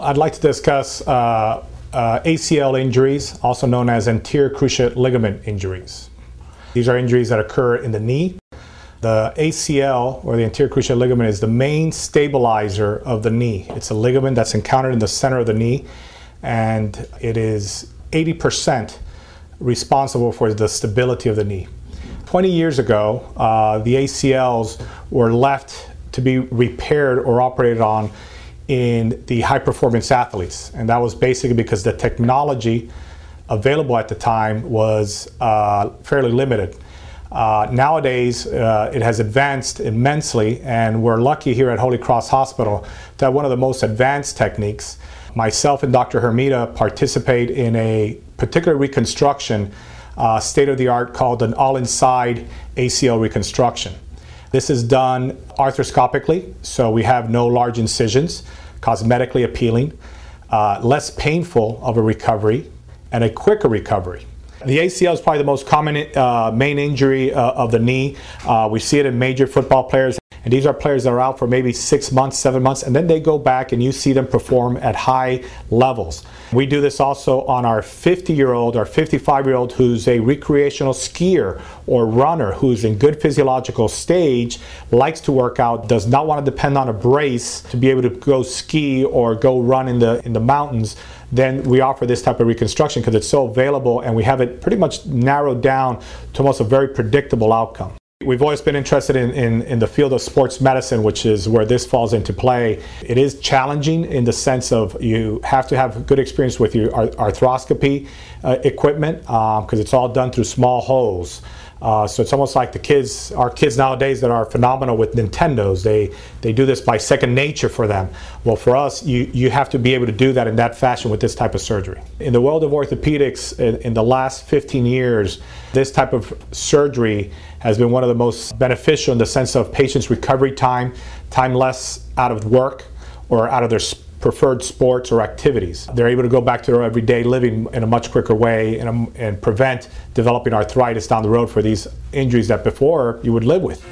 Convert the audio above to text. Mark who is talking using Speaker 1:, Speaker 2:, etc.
Speaker 1: I'd like to discuss ACL injuries, also known as anterior cruciate ligament injuries. These are injuries that occur in the knee. The ACL, or the anterior cruciate ligament, is the main stabilizer of the knee. It's a ligament that's encountered in the center of the knee, and it is 80% responsible for the stability of the knee. 20 years ago, the ACLs were left to be repaired or operated on in the high-performance athletes, and that was basically because the technology available at the time was fairly limited. Nowadays, it has advanced immensely, and we're lucky here at Holy Cross Hospital to have one of the most advanced techniques. Myself and Dr. Hermida participate in a particular reconstruction, state-of-the-art, called an all-inside ACL reconstruction. This is done arthroscopically, so we have no large incisions, cosmetically appealing, less painful of a recovery, and a quicker recovery. The ACL is probably the most common main injury of the knee. We see it in major football players, and these are players that are out for maybe 6 months, 7 months, and then they go back and you see them perform at high levels. We do this also on our 50-year-old or 55-year-old who's a recreational skier or runner who's in good physiological stage, likes to work out, does not want to depend on a brace to be able to go ski or go run in the mountains. Then we offer this type of reconstruction because it's so available, and we have it pretty much narrowed down to almost a very predictable outcome. We've always been interested in the field of sports medicine, which is where this falls into play. It is challenging in the sense of you have to have good experience with your arthroscopy equipment because it's all done through small holes. So it's almost like our kids nowadays that are phenomenal with Nintendos. They do this by second nature for them. Well, for us, you have to be able to do that in that fashion with this type of surgery. In the world of orthopedics, in the last 15 years, this type of surgery has been one of the most beneficial in the sense of patients' recovery time less out of work or out of their preferred sports or activities. They're able to go back to their everyday living in a much quicker way and prevent developing arthritis down the road for these injuries that before you would live with.